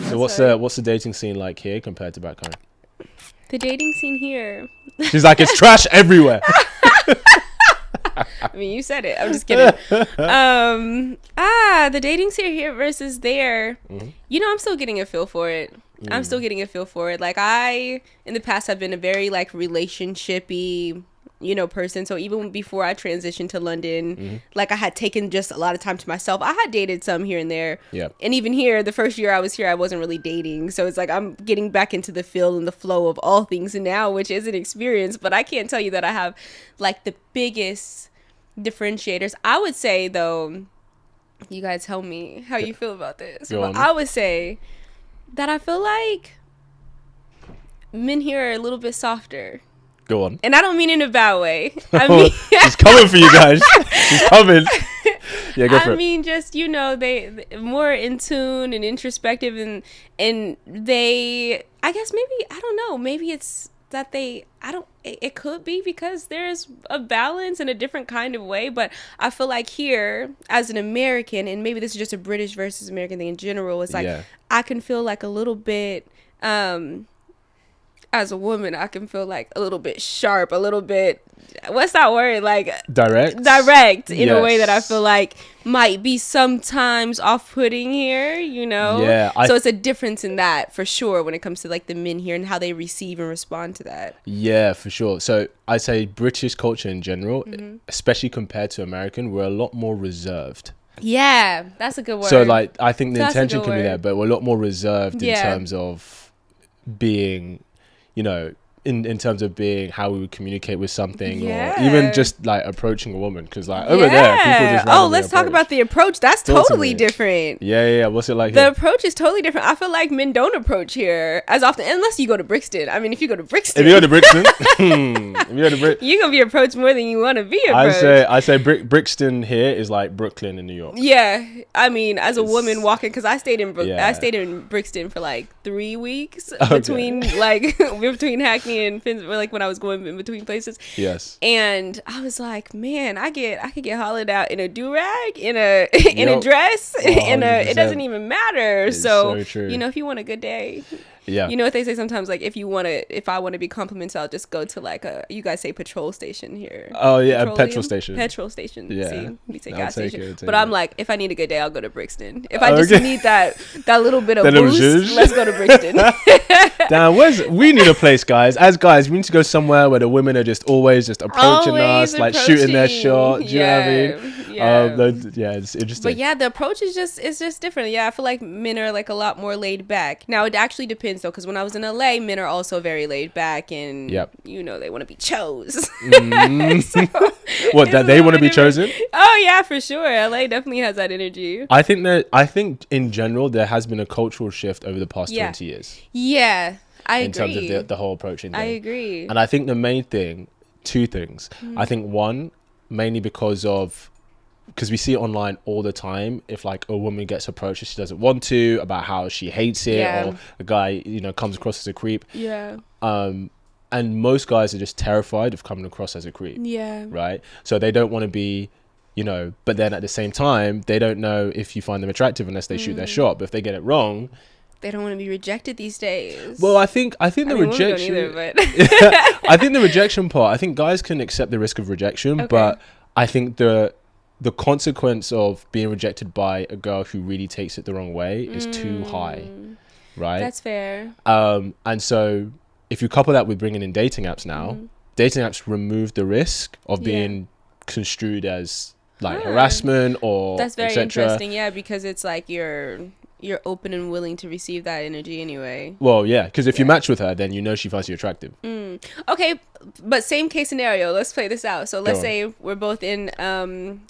So what's the dating scene like here compared to back home? The dating scene here. She's like, it's trash everywhere. I mean, you said it. I'm just kidding. The dating scene here versus there. Mm-hmm. You know, I'm still getting a feel for it. I'm still getting a feel for it. Like, I, in the past, have been a very, like, relationshipy, you know, person. So even before I transitioned to London, like, I had taken just a lot of time to myself. I had dated some here and there. Yeah. And even here, the first year I was here, I wasn't really dating. So it's like I'm getting back into the feel and the flow of all things now, which is an experience. But I can't tell you that I have, like, the biggest differentiators. I would say, though, you guys tell me how you feel about this. But I would say that I feel like men here are a little bit softer. Go on. And I don't mean in a bad way. I mean, she's coming for you guys. She's coming. Yeah, go for it. I mean, just, you know, they more in tune and introspective, and they, I guess maybe, I don't know, maybe it's that it could be because there's a balance in a different kind of way, but I feel like here, as an American, and maybe this is just a British versus American thing in general, it's like, I can feel like a little bit, as a woman, I can feel like a little bit sharp, a little bit, what's that word? Like direct in a way that I feel like might be sometimes off-putting here, you know? Yeah. So it's a difference in that for sure when it comes to like the men here and how they receive and respond to that. Yeah, for sure. So I say British culture in general, especially compared to American, we're a lot more reserved. Yeah, that's a good word. So like, I think the intention can be there, but we're a lot more reserved in terms of being, you know, in terms of being how we would communicate with something, or even just like approaching a woman, because like over there people just let's talk about the approach. That's totally different. Yeah. What's it like the here? Approach is totally different. I feel like men don't approach here as often unless you go to Brixton. I mean, if you go to Brixton, you're gonna be approached more than you want to be approached. I say Brixton here is like Brooklyn in New York. Yeah, I mean, as a woman walking, because I stayed in Brixton for like 3 weeks between Hackney and like when I was going in between places. Yes. And I was like, man, I could get hollowed out in a do-rag, in a dress, it doesn't even matter. It's so true. You know, if you want a good day. Yeah. You know what they say sometimes, like if I want to be complimented, I'll just go to like you guys say patrol station here. Oh yeah, a petrol station. Petrol station. Yeah. See, we say gas station. But I'm like, if I need a good day, I'll go to Brixton. If I just need that little bit of boost, let's go to Brixton. Damn, we need a place, guys. As guys, we need to go somewhere where the women are just always approaching us, like shooting their shot. Do you know what I mean? Yeah. It's interesting. But yeah, the approach is just different. Yeah, I feel like men are like a lot more laid back. Now it actually depends though, because when I was in LA, men are also very laid back, and you know, they want to be chose. So, what, that they want to be chosen? Oh yeah, for sure. LA definitely has that energy. I think in general there has been a cultural shift over the past 20 years. Yeah, I agree. In terms of the whole approaching thing. I agree. And I think the main thing, two things. I think one, mainly because we see it online all the time, if like a woman gets approached and she doesn't want to, about how she hates it, or a guy, you know, comes across as a creep. Yeah. And most guys are just terrified of coming across as a creep. Yeah. Right? So they don't want to be, you know, but then at the same time, they don't know if you find them attractive unless they shoot their shot. But if they get it wrong, they don't want to be rejected these days. Well, I think the rejection. Either, but I think the rejection part. I think guys can accept the risk of rejection, but I think the consequence of being rejected by a girl who really takes it the wrong way is too high, right? That's fair. And so if you couple that with bringing in dating apps now, dating apps remove the risk of being construed as like harassment or that's very interesting. Yeah, because it's like you're open and willing to receive that energy anyway. Well, yeah, because if you match with her, then you know she finds you attractive. Okay, but same case scenario. Let's play this out. So let's say we're both in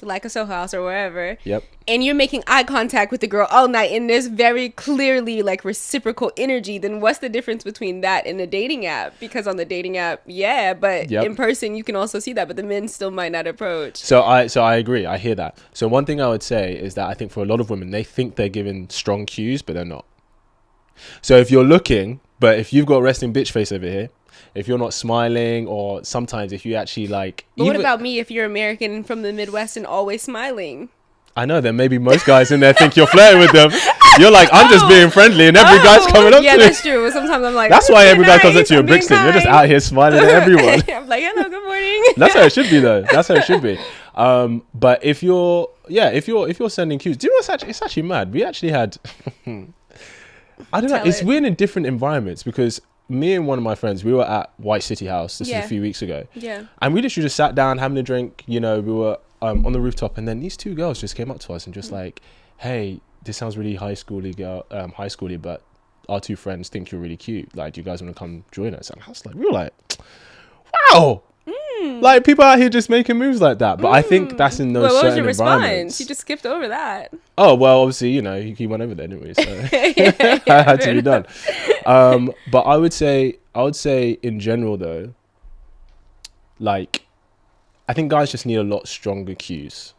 like a Soho House or wherever. Yep. And you're making eye contact with the girl all night, and there's very clearly like reciprocal energy. Then what's the difference between that and a dating app? Because on the dating app, but in person you can also see that, but the men still might not approach. So I agree. I hear that. So one thing I would say is that I think for a lot of women, they think they're giving strong cues, but they're not. So if you're looking, but if you've got resting bitch face over here, if you're not smiling, or sometimes if you actually like... But what about me if you're American and from the Midwest and always smiling? I know that maybe most guys in there think you're flirting with them. You're like, I'm just being friendly, and every guy's coming up to me. Yeah, that's true. Sometimes I'm like, that's why every guy comes up to you in Brixton. You're just out here smiling at everyone. I'm like, hello, good morning. That's how it should be, though. That's how it should be. But if you're sending cues, do you know it's actually mad? We actually had, I don't know. It's weird in different environments because me and one of my friends, we were at White City House. This was a few weeks ago. Yeah. And we literally just sat down having a drink. You know, we were on the rooftop, and then these two girls just came up to us and just like, hey, this sounds really high schooly, but our two friends think you're really cute. Like, do you guys want to come join us? And I was like, we were like, wow. Like, people out here just making moves like that. But I think that's in those certain environments. What was your response? You just skipped over that. Oh, well, obviously, you know, he went over there, didn't we? So I had to be done. But I would say in general, though, like, I think guys just need a lot stronger cues,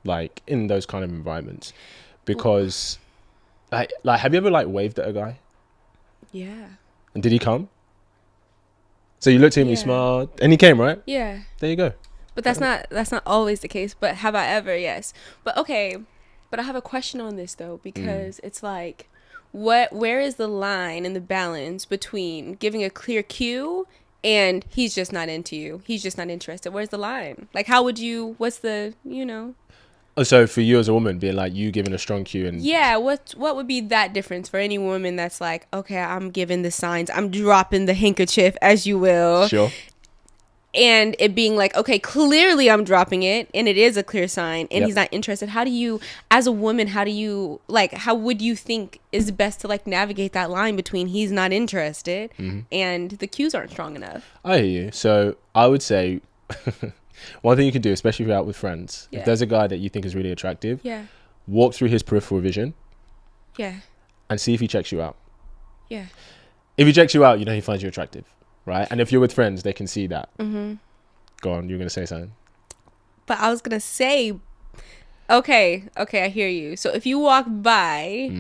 like, in those kind of environments. Because, like, have you ever, like, waved at a guy? Yeah. And did he come? So you looked at him, you smiled, and he came, right? Yeah. There you go. But that's not always the case. But have I ever? Yes. But okay. But I have a question on this though, because it's like, where is the line and the balance between giving a clear cue and he's just not into you, he's just not interested? Where's the line? Like, how would you? What's the So for you as a woman, being like you giving a strong cue and what would be that difference for any woman that's like, okay, I'm giving the signs, I'm dropping the handkerchief, as you will, sure, and it being like, okay, clearly I'm dropping it and it is a clear sign and he's not interested. How do you, as a woman, how would you think is best to like navigate that line between he's not interested and the cues aren't strong enough? I hear you. So I would say. One thing you can do, especially if you're out with friends, if there's a guy that you think is really attractive, walk through his peripheral vision, and see if he checks you out. Yeah. If he checks you out, you know he finds you attractive, right? And if you're with friends, they can see that. Go on, you're gonna say something. But I was gonna say, okay, I hear you. So if you walk by,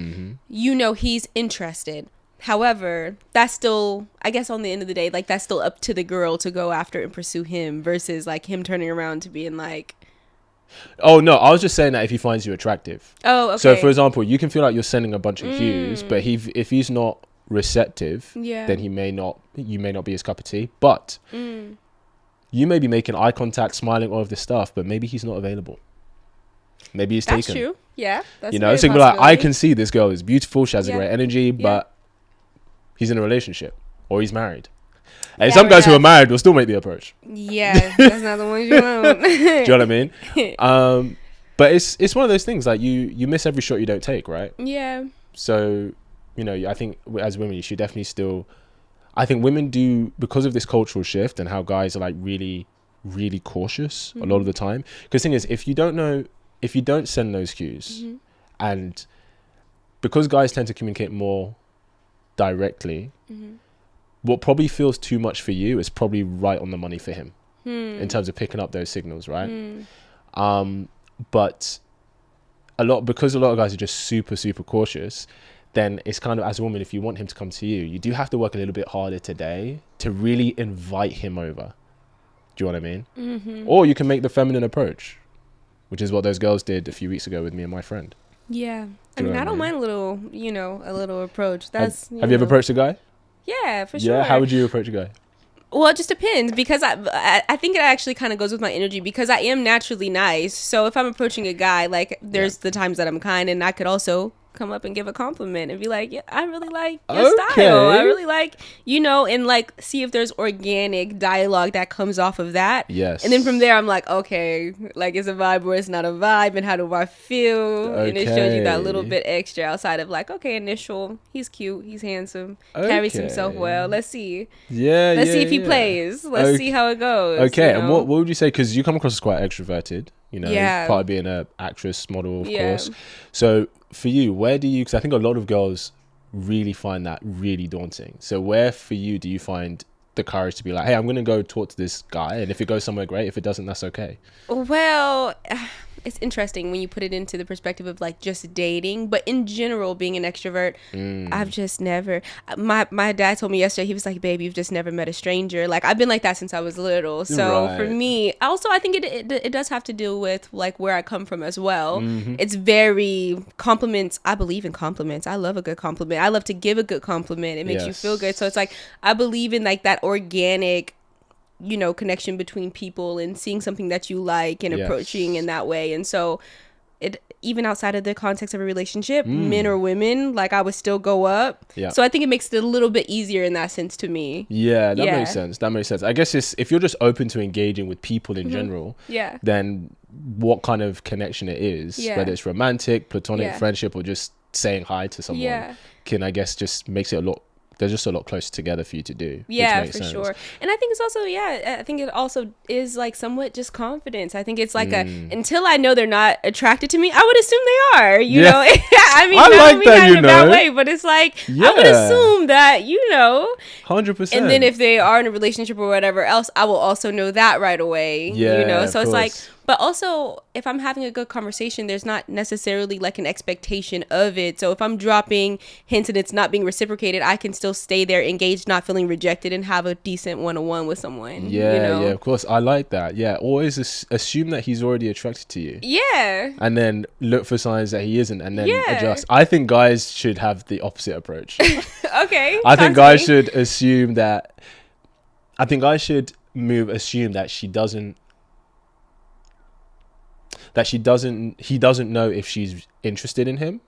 you know he's interested. However, that's still, I guess on the end of the day, like, that's still up to the girl to go after and pursue him versus like him turning around to being like, oh no, I was just saying that if he finds you attractive. Oh, okay. So for example, you can feel like you're sending a bunch of cues, but if he's not receptive, then you may not be his cup of tea. But you may be making eye contact, smiling, all of this stuff, but maybe he's not available. Maybe he's taken. That's true. Yeah. That's so be like, I can see this girl is beautiful, she has a great energy, but he's in a relationship or he's married. And some guys who are married will still make the approach. Yeah, that's not the ones you want. Do you know what I mean? But it's one of those things, like you miss every shot you don't take, right? Yeah. So, you know, I think as women, you should definitely still, I think women do, because of this cultural shift and how guys are like really, really cautious a lot of the time. Because the thing is, if you don't send those cues, and because guys tend to communicate more directly, what probably feels too much for you is probably right on the money for him in terms of picking up those signals, right? But because a lot of guys are just super, super cautious, then it's kind of, as a woman, if you want him to come to you, you do have to work a little bit harder today to really invite him over. Do you know what I mean? Or you can make the feminine approach, which is what those girls did a few weeks ago with me and my friend. Yeah. I mean, I don't mind a little approach. That's have you ever approached a guy? Yeah, for sure. Yeah, how would you approach a guy? Well, it just depends, because I think it actually kind of goes with my energy, because I am naturally nice. So if I'm approaching a guy, like, there's the times that I'm kind, and I could also come up and give a compliment and be like, yeah, I really like your style. I really like, and like see if there's organic dialogue that comes off of that. Yes. And then from there, I'm like, okay, like, it's a vibe or it's not a vibe, and how do I feel? Okay. And it shows you that little bit extra outside of like, okay, initial, he's cute, he's handsome, carries himself well. Let's see. Let's see if he plays. Let's see how it goes. Okay. And what would you say? Because you come across as quite extroverted. Part of being an actress, model, of course. So for you, where do you, because I think a lot of girls really find that really daunting. So where for you do you find the courage to be like, hey, I'm going to go talk to this guy, and if it goes somewhere, great. If it doesn't, that's okay. Well, it's interesting when you put it into the perspective of like just dating, but in general, being an extrovert, I've just never. My dad told me yesterday, he was like, "Babe, you've just never met a stranger." Like I've been like that since I was little. So for me, also I think it does have to do with like where I come from as well. It's very compliments. I believe in compliments. I love a good compliment. I love to give a good compliment. It makes you feel good. So it's like I believe in like that organic, you know, connection between people and seeing something that you like and approaching in that way. And so it, even outside of the context of a relationship, men or women, like I would still go up. So I think it makes it a little bit easier in that sense to me. That makes sense. That makes sense. I guess it's, if you're just open to engaging with people in general, then what kind of connection it is, whether it's romantic, platonic, friendship, or just saying hi to someone, can, I guess, just makes it a lot, they're just a lot closer together for you to do. Yeah, for sure. And I think it's also, I think it also is like somewhat just confidence. I think it's like until I know they're not attracted to me, I would assume they are, you know. I mean, I like that, in a bad way, but it's like, I would assume that, you know. 100%. And then if they are in a relationship or whatever else, I will also know that right away, you know. So it's like, but also, if I'm having a good conversation, there's not necessarily like an expectation of it. So if I'm dropping hints and it's not being reciprocated, I can still stay there engaged, not feeling rejected, and have a decent one-on-one with someone. You know? Yeah, of course. I like that. Yeah, always assume that he's already attracted to you. Yeah. And then look for signs that he isn't, and then adjust. I think guys should have the opposite approach. Okay. I think guys should assume that. I think guys should assume that he doesn't know if she's interested in him.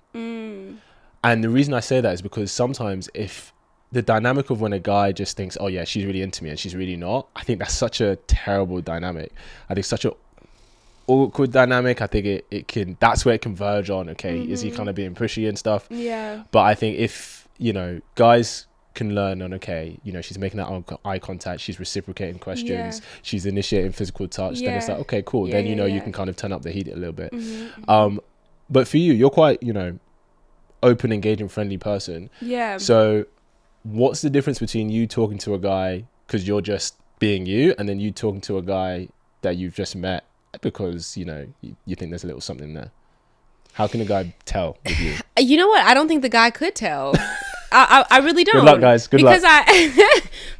And the reason I say that is because sometimes if the dynamic of when a guy just thinks, oh yeah, she's really into me and she's really not, I think that's such a terrible dynamic. I think such a awkward dynamic. I think it can, that's where it can verge on, okay, is he kind of being pushy and stuff? But I think if, you know, guys can learn on, okay, you know, she's making that eye contact, she's reciprocating questions, she's initiating physical touch, then it's like, okay, cool, then you know you can kind of turn up the heat a little bit. But for you, you're quite, you know, open, engaging, friendly person. So what's the difference between you talking to a guy because you're just being you, and then you talking to a guy that you've just met because, you know, you think there's a little something there? How can a guy tell with you? You know what, I don't think the guy could tell. I really don't. Good luck, guys. Good luck.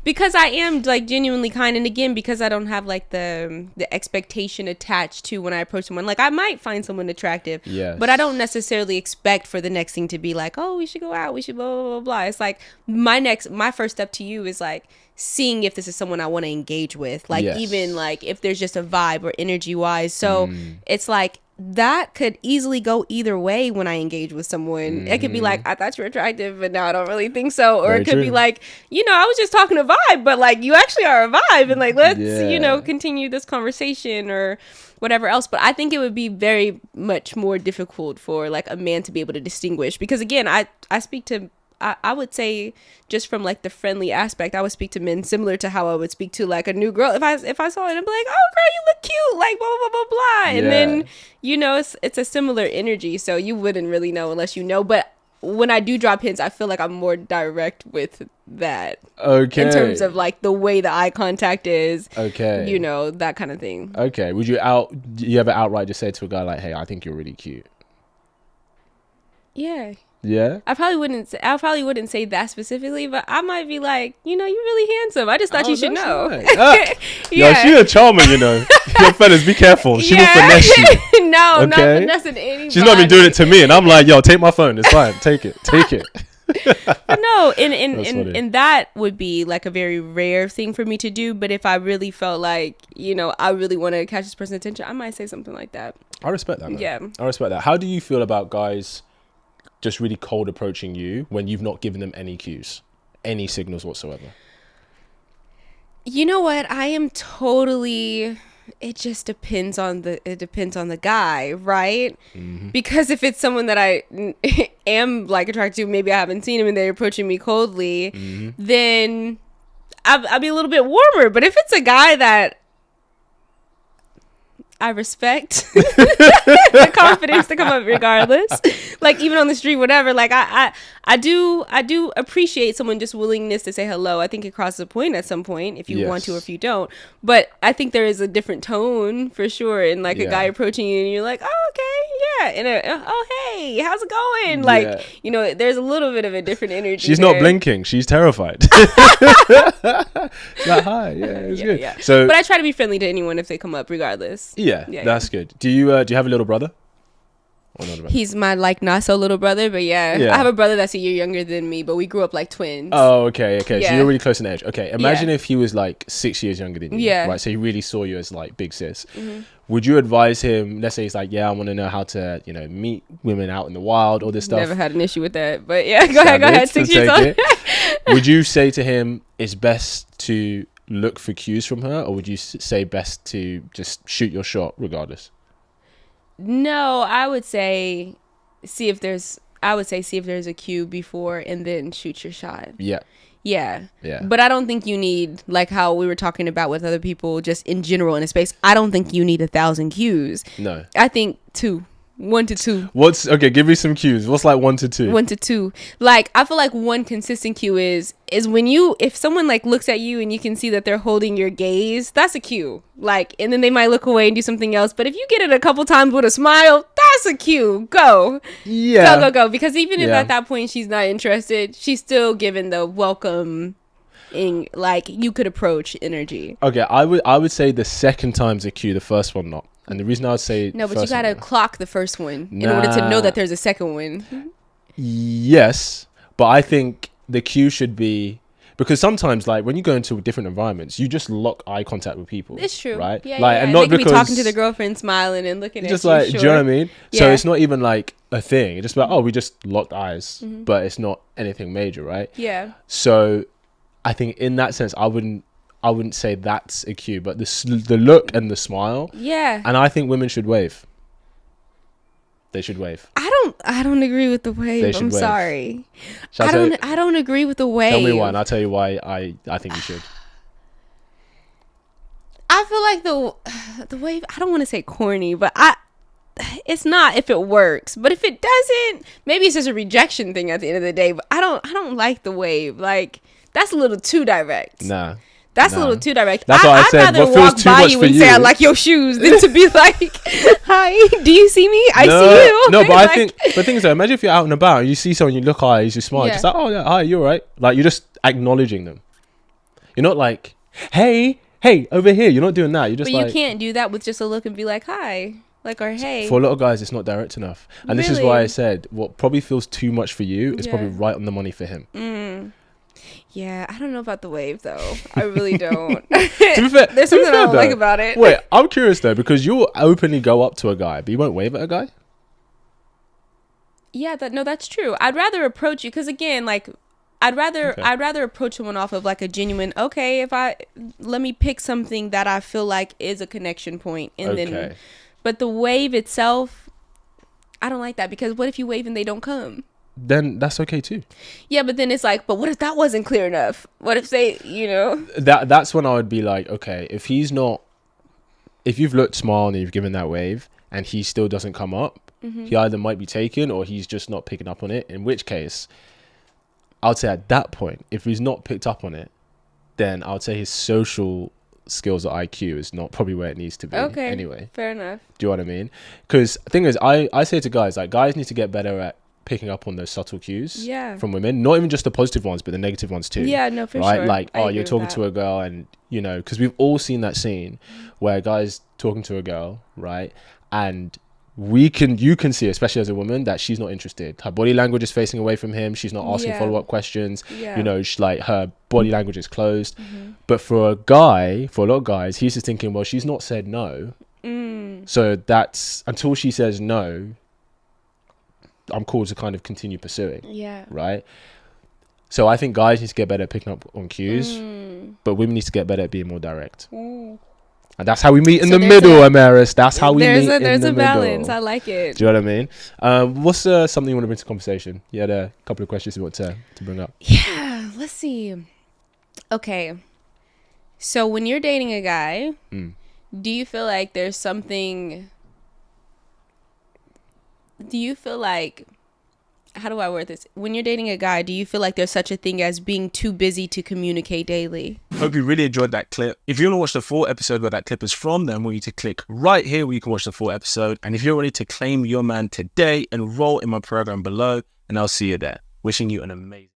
Because I am like genuinely kind, and again, because I don't have like the expectation attached to when I approach someone. Like I might find someone attractive, but I don't necessarily expect for the next thing to be like, oh, we should go out, we should blah blah blah blah. It's like my first step to you is like seeing if this is someone I want to engage with, like even like if there's just a vibe or energy wise. So it's like, that could easily go either way when I engage with someone. It could be like, I thought you were attractive, but now I don't really think so. Or it could be like, you know, I was just talking a vibe, but like you actually are a vibe, and like let's you know, continue this conversation or whatever else. But I think it would be very much more difficult for like a man to be able to distinguish, because again, I speak to, I would say, just from like the friendly aspect, I would speak to men similar to how I would speak to like a new girl. If I saw it, I'd be like, oh girl, you look cute, like blah blah blah blah blah. And then, you know, it's a similar energy, so you wouldn't really know unless you know. But when I do drop hints, I feel like I'm more direct with that. Okay. In terms of like the way the eye contact is. Okay. You know, that kind of thing. Okay. Would you ever outright just say to a guy like, hey, I think you're really cute? Yeah. Yeah, I probably wouldn't say that specifically, but I might be like, you know, you're really handsome. I just thought you should know. Right. Yo, she's a charmer, you know. Yo, fellas, be careful. She will finesse you. No, not finessing anybody. She's not even doing it to me, and I'm like, yo, take my phone. It's fine. Take it. But no, and that would be like a very rare thing for me to do. But if I really felt like, you know, I really want to catch this person's attention, I might say something like that. I respect that, man. Yeah, I respect that. How do you feel about guys just really cold approaching you when you've not given them any cues, any signals whatsoever? You know what? I am totally, it just depends on the guy, right? Because if it's someone that I am like attracted to, maybe I haven't seen him and they're approaching me coldly, then I'll be a little bit warmer. But if it's a guy that I respect, the confidence to come up regardless, like even on the street, whatever. Like I do appreciate someone just willingness to say hello. I think it crosses a point at some point if you want to or if you don't. But I think there is a different tone for sure. And like a guy approaching you and you're like, oh, okay, yeah. And oh, hey, how's it going? Like, you know, there's a little bit of a different energy. She's there. not blinking. She's terrified. She's like, hi, it's good. Yeah. So, but I try to be friendly to anyone if they come up, regardless. Yeah, that's good. Do you have a little brother? Or not a brother? He's my like not so little brother, but I have a brother that's a year younger than me, but we grew up like twins. Oh, okay. So you're really close in age. Okay, imagine if he was like 6 years younger than you. Yeah. Right, so he really saw you as like big sis. Would you advise him? Let's say he's like, I want to know how to, meet women out in the wild, all this stuff. Never had an issue with that, but go ahead. 6 years old. Would you say to him it's best to look for cues from her, or would you say best to just shoot your shot regardless? No, I would say see if there's a cue before and then shoot your shot. Yeah. But I don't think you need, like how we were talking about with other people just in general in a space, I don't think you need 1,000 cues. No. I think 1 to 2. Give me some cues. What's like 1 to 2? 1 to 2. Like I feel like one consistent cue is when if someone like looks at you and you can see that they're holding your gaze, that's a cue. Like, and then they might look away and do something else. But if you get it a couple times with a smile, that's a cue. Go. Yeah. Go. Because even if at that point she's not interested, she's still given the welcome like you could approach energy. Okay, I would say the second time's a cue, the first one not. And the reason I would say no, but you gotta clock the first one in order to know that there's a second one. Yes, but I think the cue should be, because sometimes like when you go into different environments, you just lock eye contact with people. It's true, right? Yeah, And not they could be talking to the girlfriend, smiling and looking at you. Just like, sure. do you know what I mean? Yeah. So it's not even like a thing. It's just like, we just locked eyes, but it's not anything major, right? Yeah. So I think in that sense, I wouldn't say that's a cue, but the look and the smile. Yeah. And I think women should wave. They should wave. I don't agree with the wave. I'm sorry. I don't agree with the wave. Tell me why, and I'll tell you why I think you should. I feel like the wave, I don't want to say corny, but it's not if it works. But if it doesn't, maybe it's just a rejection thing at the end of the day. But I don't like the wave. Like, that's a little too direct. Nah. That's a little too direct. That's what I said. I'd rather walk by you and say I like your shoes than to be like, hi, do you see me? I see you. No, but I think the thing is though, imagine if you're out and about and you see someone, you look hi, you smile, just like, oh yeah, hi, you're right. Like, you're just acknowledging them. You're not like, hey, over here. You're not doing that. You're just but you can't do that with just a look and be like, hi. Like, or hey. For a lot of guys, it's not direct enough. And this is why I said what probably feels too much for you is probably right on the money for him. Yeah, I don't know about the wave though. I really don't. To be fair, there's something I don't like about it. Wait, I'm curious though, because you'll openly go up to a guy, but you won't wave at a guy? Yeah, that's true. I'd rather approach you because again, like I'd rather approach someone off of like a genuine, let me pick something that I feel like is a connection point and then but the wave itself, I don't like that because what if you wave and they don't come? Then that's okay too. Yeah, but then it's like, but what if that wasn't clear enough? What if they, That's when I would be like, okay, if you've looked small and you've given that wave and he still doesn't come up, he either might be taken or he's just not picking up on it, in which case I would say at that point, if he's not picked up on it, then I would say his social skills or IQ is not probably where it needs to be. Okay, anyway. Fair enough. Do you know what I mean? Because the thing is, I say to guys, like, guys need to get better at picking up on those subtle cues from women, not even just the positive ones but the negative ones too. Yeah, no, for right? sure. Like, you're talking to a girl and because we've all seen that scene where a guy's talking to a girl, right? And you can see, especially as a woman, that she's not interested. Her body language is facing away from him. She's not asking follow-up questions. She's like, her body language is closed. But for a lot of guys, he's just thinking, well, she's not said no, so that's until she says no, I'm called to kind of continue pursuing. Yeah. Right. So I think guys need to get better at picking up on cues, but women need to get better at being more direct. And that's how we meet in the middle, Amaris. That's how we meet in the middle. There's a balance. I like it. Do you know what I mean? What's something you want to bring to conversation? You had a couple of questions you want to bring up. Yeah. Let's see. Okay. So when you're dating a guy, do you feel like there's something... Do you feel like How do I word this? When you're dating a guy, do you feel like there's such a thing as being too busy to communicate daily? Hope you really enjoyed that clip. If you want to watch the full episode where that clip is from, then I want you to click right here where you can watch the full episode. And if you're ready to claim your man today, enroll in my program below, and I'll see you there. Wishing you an amazing